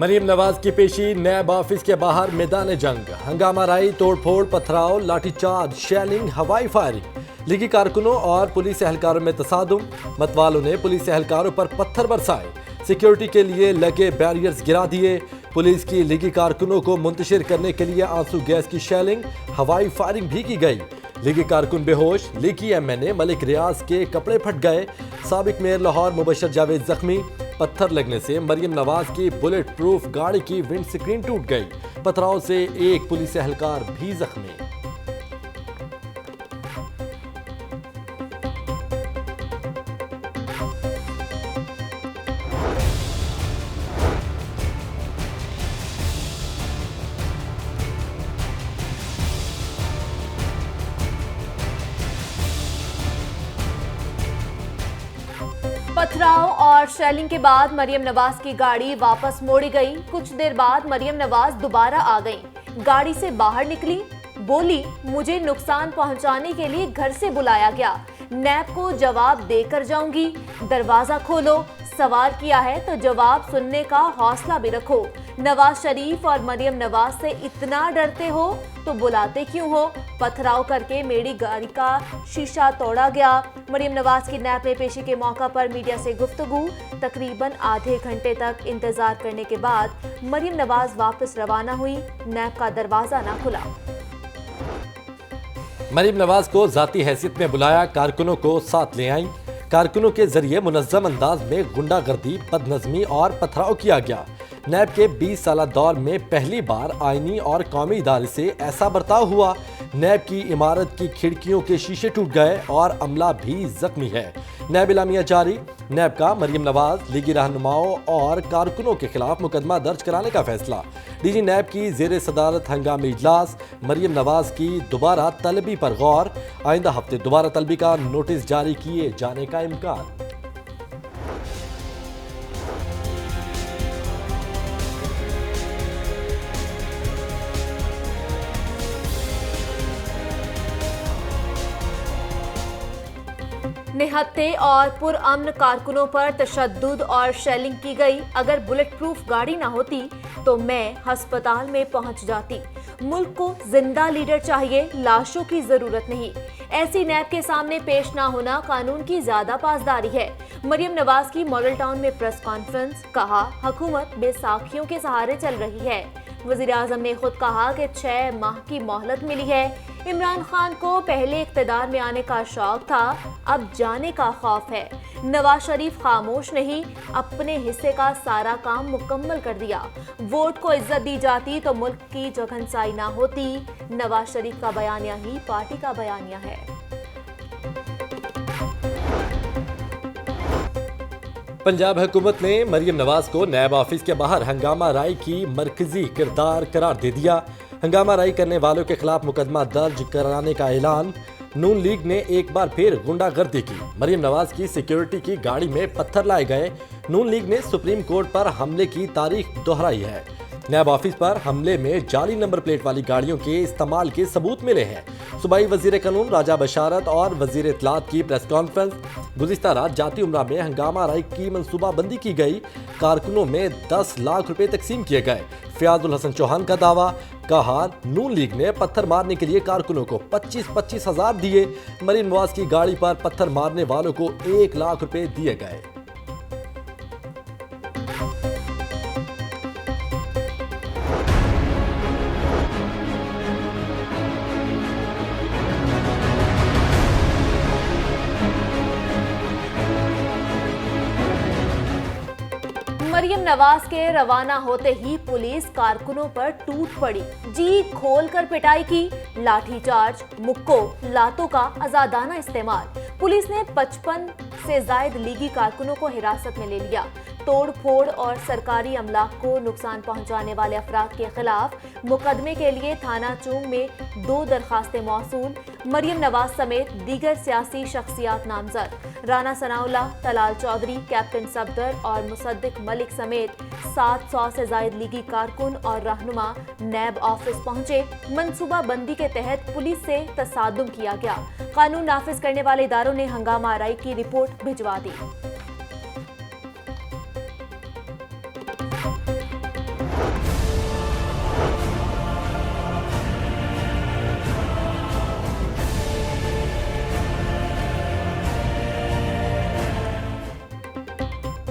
मरियम नवाज की पेशी नैब ऑफिस के बाहर मैदान जंग, हंगामा राई, तोड़फोड़, पथराव, लाठीचार्ज, शेलिंग, हवाई फायरिंग, लीगी कारकुनों और पुलिस एहलकारों में तसादुम। मतवालों ने पुलिस एहलकारों पर पत्थर बरसाए, सिक्योरिटी के लिए लगे बैरियर्स गिरा दिए। पुलिस की लीगी कारकुनों को मुंतशिर करने के लिए आंसू गैस की शेलिंग, हवाई फायरिंग भी की गई। लीगी कारकुन बेहोश, लीगी एमएनए मलिक रियाज के कपड़े फट गए। साबिक मेयर लाहौर मुबशर जावेद जख्मी। पत्थर लगने से मरियम नवाज की बुलेट प्रूफ गाड़ी की विंड स्क्रीन टूट गई। पथराव से एक पुलिस एहलकार भी जख्मी। पथराव और शेलिंग के बाद मरियम नवाज की गाड़ी वापस मोड़ी गई। कुछ देर बाद मरियम नवाज दोबारा आ गईं। गाड़ी से बाहर निकली, बोली, मुझे नुकसान पहुंचाने के लिए घर से बुलाया गया, नैब को जवाब देकर जाऊंगी। दरवाजा खोलो, सवाल किया है तो जवाब सुनने का हौसला भी रखो। नवाज शरीफ और मरियम नवाज से इतना डरते हो तो बुलाते क्यों हो? पथराव करके मेरी गाड़ी का शीशा तोड़ा गया। मरियम नवाज की नैब में पेशी के मौका पर मीडिया से गुफ्तगू। तकरीबन आधे घंटे तक इंतजार करने के बाद मरियम नवाज वापस रवाना हुई। नैब का दरवाजा ना खुला। मरियम नवाज को जाती हैसियत में बुलाया, कारकुनों को साथ ले आई। कारकुनों के जरिए मुनज़्ज़म अंदाज में गुंडागर्दी, बदनज़मी और पथराव किया गया। नैब के 20 साला दौर में पहली बार आईनी और कौमी इदारे से ऐसा बर्ताव हुआ। नैब की इमारत की खिड़कियों के शीशे टूट गए और अमला भी जख्मी है। नैब इलामिया जारी। नैब का मरियम नवाज, लीगी रहनुमाओं और कारकुनों के खिलाफ मुकदमा दर्ज कराने का फैसला। डीजी नैब की जेर सदारत हंगामी इजलास। मरियम नवाज की दोबारा तलबी पर गौर। आइंदा हफ्ते दोबारा तलबी का नोटिस जारी किए जाने का इम्कान। निहत्थे और पुरअमन कारकुनों पर तशद्दुद और शेलिंग की गई। अगर बुलेट प्रूफ गाड़ी ना होती तो मैं अस्पताल में पहुंच जाती। मुल्क को जिंदा लीडर चाहिए, लाशों की जरूरत नहीं। ऐसी नैब के सामने पेश ना होना कानून की ज्यादा पासदारी है। मरियम नवाज की मॉडल टाउन में प्रेस कॉन्फ्रेंस, कहा, हुकूमत बेसाखियों के सहारे चल रही है। वज़ीर आज़म ने खुद कहा कि 6 माह की मोहलत मिली है। इमरान खान को पहले इक़्तिदार में आने का शौक था, अब जाने का खौफ है। नवाज शरीफ खामोश नहीं, अपने हिस्से का सारा काम मुकम्मल कर दिया। वोट को इज्जत दी जाती तो मुल्क की जगहंसाई ना होती। नवाज शरीफ का बयानिया ही पार्टी का बयानिया है। पंजाब हुकूमत ने मरियम नवाज को नैब ऑफिस के बाहर हंगामा राई की मरकजी किरदार करार दे दिया। हंगामा राई करने वालों के खिलाफ मुकदमा दर्ज कराने का ऐलान। नून लीग ने एक बार फिर गुंडागर्दी की। मरियम नवाज की सिक्योरिटी की गाड़ी में पत्थर लाए गए। नून लीग ने सुप्रीम कोर्ट पर हमले की तारीख दोहराई है। नैब ऑफिस पर हमले में जाली नंबर प्लेट वाली गाड़ियों के इस्तेमाल के सबूत मिले हैं। सूबाई वजीर कानून राजा बशारत और वजीर इत्तलात की प्रेस कॉन्फ्रेंस। गुज़िश्ता रात जाती उम्रा में हंगामा राई की मनसूबाबंदी की गई। कारकुनों में 10 लाख रुपए तकसीम किए गए। फयाजुल हसन चौहान का दावा, कहा, नून लीग ने पत्थर मारने के लिए कारकुनों को 25-25 हजार दिए। मरियम नवाज की गाड़ी पर पत्थर मारने वालों को 1 लाख रुपए दिए गए। मरियम नवाज के रवाना होते ही पुलिस कारकुनों पर टूट पड़ी। जी खोलकर पिटाई की, लाठीचार्ज, मुक्को, लातों का आजादाना इस्तेमाल। पुलिस ने 55 से ज्यादा लीगी कारकुनों को हिरासत में ले लिया। तोड़ फोड़ और सरकारी अमलाक को नुकसान पहुंचाने वाले अफराद के खिलाफ मुकदमे के लिए थाना चूंग में 2 दरखास्तें मौसूल। मरियम नवाज समेत दीगर सियासी शख्सियात नामजद। राना सनाउल्लाह, तलाल चौधरी, कैप्टन सफदर और मुसद्दिक मलिक समेत 700 से ज्यादा लीगी कारकुन और रहनुमा नैब ऑफिस पहुंचे। मंसूबा बंदी के तहत पुलिस से तसादुम किया गया। कानून नाफिज करने वाले इदारों ने हंगामा आराई की रिपोर्ट भिजवा दी।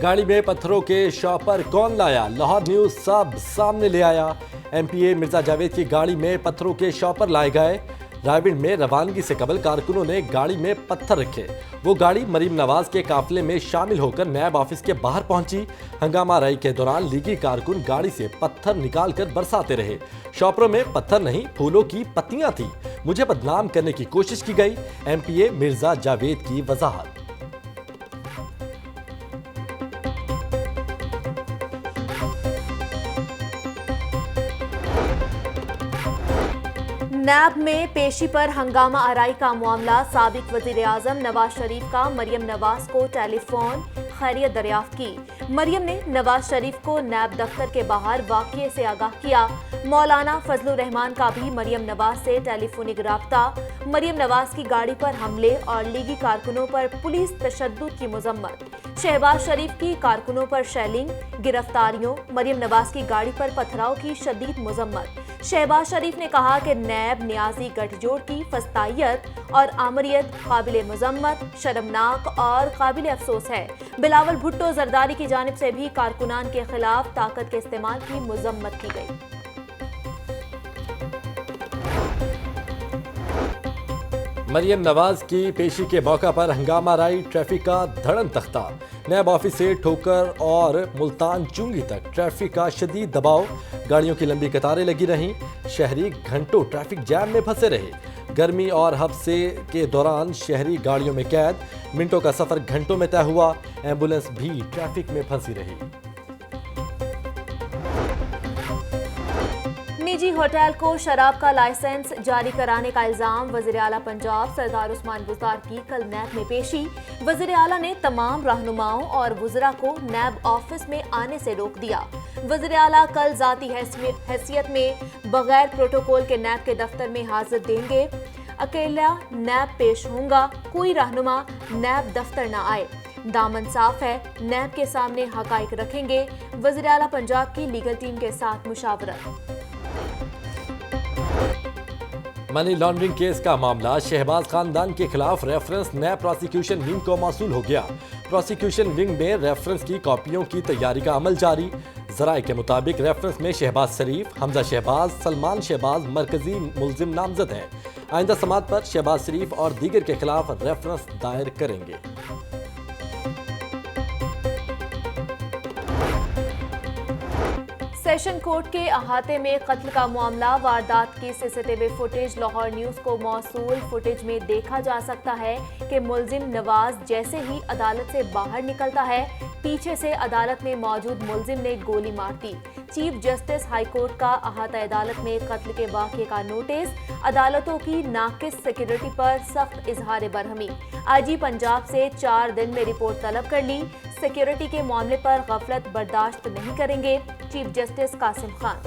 गाड़ी में पत्थरों के शॉपर कौन लाया, लाहौर न्यूज सब सामने ले आया। एमपीए मिर्जा जावेद की गाड़ी में पत्थरों के शॉपर लाए गए। रायविंड में रवानगी से कबल कारकुनों ने गाड़ी में पत्थर रखे। वो गाड़ी मरीम नवाज के काफिले में शामिल होकर नैब ऑफिस के बाहर पहुंची। हंगामा राई के दौरान लीगी कारकुन गाड़ी से पत्थर निकालकर बरसाते रहे। शॉपरों में पत्थर नहीं, फूलों की पत्तियां थी। मुझे बदनाम करने की कोशिश की गई। एमपीए मिर्जा जावेद की वजाहत। नैब में पेशी पर हंगामा आराई का मामला। साबिक वजीर आजम नवाज शरीफ का मरियम नवाज को टेलीफोन खैरियत दरियाफ्त की। मरियम ने नवाज शरीफ को नैब दफ्तर के बाहर वाकये से आगाह किया। मौलाना फजलुर रहमान का भी मरियम नवाज से टेलीफोनिक राब्ता। मरियम नवाज की गाड़ी पर हमले और लीगी कारकुनों पर पुलिस तशद्दुद की मजम्मत। शहबाज शरीफ की कारकुनों पर शेलिंग, गिरफ्तारियों, मरियम नवाज की गाड़ी पर पथराव की शदीद मजम्मत। शहबाज शरीफ ने कहा कि नैब न्याजी गठजोड़ की फस्तायत और आमरियत काबिल मजम्मत, शर्मनाक और काबिल अफसोस है। बिलावल भुट्टो जरदारी की जानिब से भी कारकुनान के खिलाफ ताकत के इस्तेमाल की मजम्मत की गई। मरियम नवाज की पेशी के मौका पर हंगामा राई, ट्रैफिक का धड़न तख्ता। नैब ऑफिस से ठोकर और मुल्तान चुंगी तक ट्रैफिक का शदीद दबाव। गाड़ियों की लंबी कतारें लगी रहीं। शहरी घंटों ट्रैफिक जैम में फंसे रहे। गर्मी और हफ्से के दौरान शहरी गाड़ियों में कैद। मिनटों का सफर घंटों में तय हुआ। एम्बुलेंस भी ट्रैफिक में फंसी रही। निजी होटल को शराब का लाइसेंस जारी कराने का इल्जाम। वजीर आला पंजाब सरदार उस्मान बुज़दार की कल नैब में पेशी। वजीर आला ने तमाम रहनुमाओं और वज़रा को नैब ऑफिस में आने से रोक दिया। वजीर आला कल जाती हैसियत में बगैर प्रोटोकॉल के नैब के दफ्तर में हाजिर देंगे। अकेला नैब पेश होगा, कोई रहनुमा नैब दफ्तर न आए। दामन साफ है, नैब के सामने हकाइक रखेंगे। वजीर आला पंजाब की लीगल टीम के साथ मुशावरत। मनी लॉन्ड्रिंग केस का मामला। शहबाज खानदान के खिलाफ रेफरेंस नैब प्रोसिक्यूशन विंग को मौसूल हो गया। प्रोसिक्यूशन विंग में रेफरेंस की कॉपियों की तैयारी का अमल जारी। जराये के मुताबिक रेफरेंस में शहबाज शरीफ, हमजा शहबाज, सलमान शहबाज मरकजी मुलजिम नामजद हैं। आइंदा समात पर शहबाज शरीफ और दीगर के खिलाफ रेफरेंस दायर करेंगे। सेशन कोर्ट के अहाते में कत्ल का मामला। वारदात की सीसीटीवी फुटेज लाहौर न्यूज को मौसूल। फुटेज में देखा जा सकता है कि मुलजिम नवाज जैसे ही अदालत से बाहर निकलता है, पीछे से अदालत में मौजूद मुलजिम ने गोली मार दी। चीफ जस्टिस हाई कोर्ट का अहाता अदालत में कत्ल के वाक़ये का नोटिस। अदालतों की नाकिस सिक्योरिटी पर सख्त इजहार बरहमी। आईजी पंजाब से 4 दिन में रिपोर्ट तलब कर ली। सिक्योरिटी के मामले पर गफलत बर्दाश्त नहीं करेंगे, चीफ जस्टिस कासिम खान।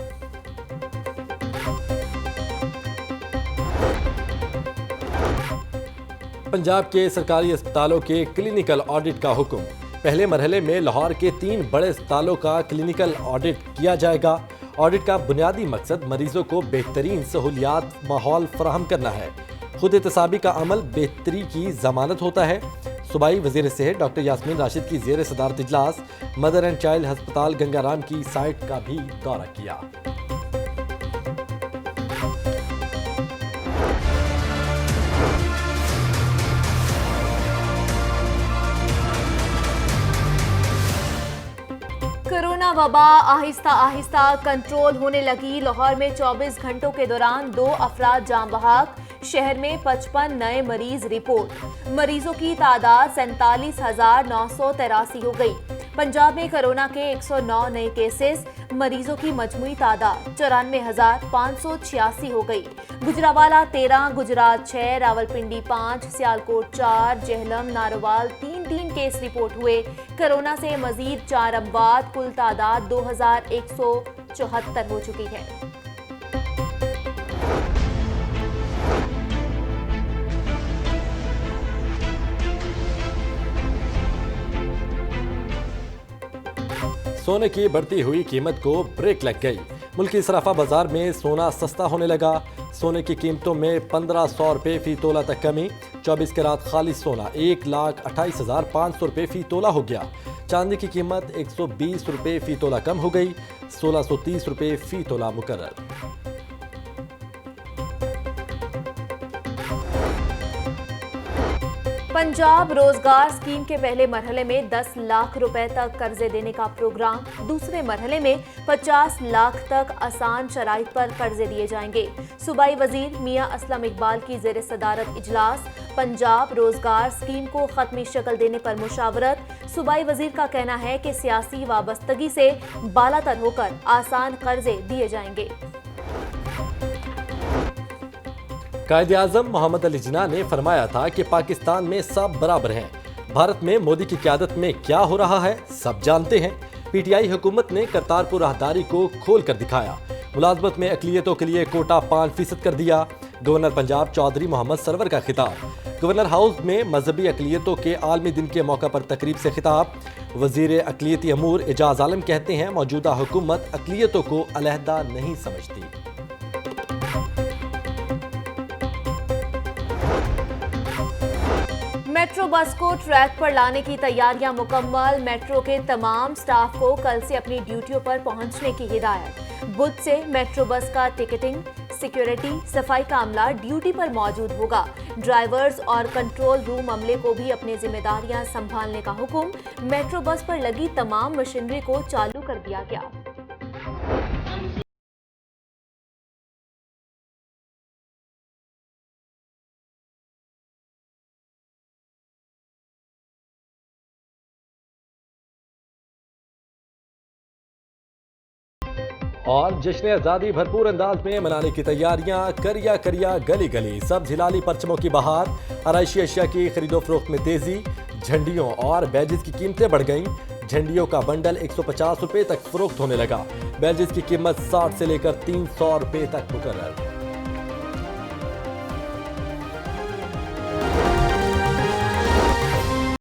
पंजाब के सरकारी अस्पतालों के क्लिनिकल ऑडिट का हुक्म। पहले मरहले में लाहौर के 3 बड़े अस्पतालों का क्लिनिकल ऑडिट किया जाएगा। ऑडिट का बुनियादी मकसद मरीजों को बेहतरीन सहूलियात माहौल फराहम करना है। खुद एहतसाबी का अमल बेहतरी की जमानत होता है। सूबाई वजीर सेहत डॉक्टर यास्मीन राशिद की ज़ेर सदारत इजलास। मदर एंड चाइल्ड अस्पताल गंगाराम की साइट का भी दौरा किया। कोरोना वबा आहिस्ता आहिस्ता कंट्रोल होने लगी। लाहौर में 24 घंटों के दौरान 2 अफराद जान बहक। शहर में 55 नए मरीज रिपोर्ट। मरीजों की तादाद 47,983 हो गई। पंजाब में कोरोना के 109 नए केसेस। मरीजों की मजमूई तादाद 94,586 हो गई। गुजरावाला 13, गुजरात 6, रावलपिंडी 5, सियालकोट 4, जेहलम, नारोवाल 3 केस रिपोर्ट हुए। कोरोना से मजीद 4 अमवात। कुल तादाद 2,174 हो चुकी है। सोने की बढ़ती हुई कीमत को ब्रेक लग गई। मुल्की सराफा बाजार में सोना सस्ता होने लगा। सोने की कीमतों में 1500 रुपये फी तोला तक कमी। 24 कैरात खालिस सोना 1,28,500 रुपये फी तोला हो गया। चांदी की कीमत 120 रुपये फी तोला कम हो गई, 1630 रुपये फी तोला मुकर्रर। पंजाब रोजगार स्कीम के पहले मरहले में 10 लाख रुपए तक कर्जे देने का प्रोग्राम, दूसरे मरहले में 50 लाख तक आसान शराइत पर कर्जे दिए जाएंगे। सूबाई वजीर मियां असलम इकबाल की जेर सदारत इजलास। पंजाब रोजगार स्कीम को खत्मी शक्ल देने पर मुशावरत। सूबाई वजीर का कहना है कि सियासी वाबस्तगी से बालातर होकर आसान कर्जे दिए जाएंगे। कायद-ए-आज़म मोहम्मद अली जिन्ना ने फरमाया था कि पाकिस्तान में सब बराबर हैं। भारत में मोदी की क़यादत में क्या हो रहा है सब जानते हैं। पीटीआई हुकूमत ने करतारपुर राहदारी को खोल कर दिखाया। मुलाजमत में अक़लियतों के लिए कोटा 5% कर दिया। गवर्नर पंजाब चौधरी मोहम्मद सरवर का खिताब। गवर्नर हाउस में मजहबी अक़लियतों के आलमी दिन के मौका पर तकरीब से खिताब। वज़ीर अक़लियती अमूर एजाज आलम कहते हैं मौजूदा हुकूमत अक़लियतों को अलहदा नहीं समझती। मेट्रो बस को ट्रैक पर लाने की तैयारियां मुकम्मल। मेट्रो के तमाम स्टाफ को कल से अपनी ड्यूटियों पर पहुंचने की हिदायत। बुध से मेट्रो बस का टिकटिंग, सिक्योरिटी, सफाई का अमला ड्यूटी पर मौजूद होगा। ड्राइवर्स और कंट्रोल रूम अमले को भी अपनी जिम्मेदारियां संभालने का हुक्म। मेट्रो बस पर लगी तमाम मशीनरी को चालू कर दिया गया। और जश्न आज़ादी भरपूर अंदाज में मनाने की तैयारियां। करिया करिया गली गली सब झिलाली परचमों की बहार। आराइशी अशिया की खरीदो फरोख्त में तेजी। झंडियों और बैजेस की कीमतें बढ़ गईं। झंडियों का बंडल 150 रुपये तक फरोख्त होने लगा। बैजेस की कीमत 60 से लेकर 300 रुपये तक मुकर्रर।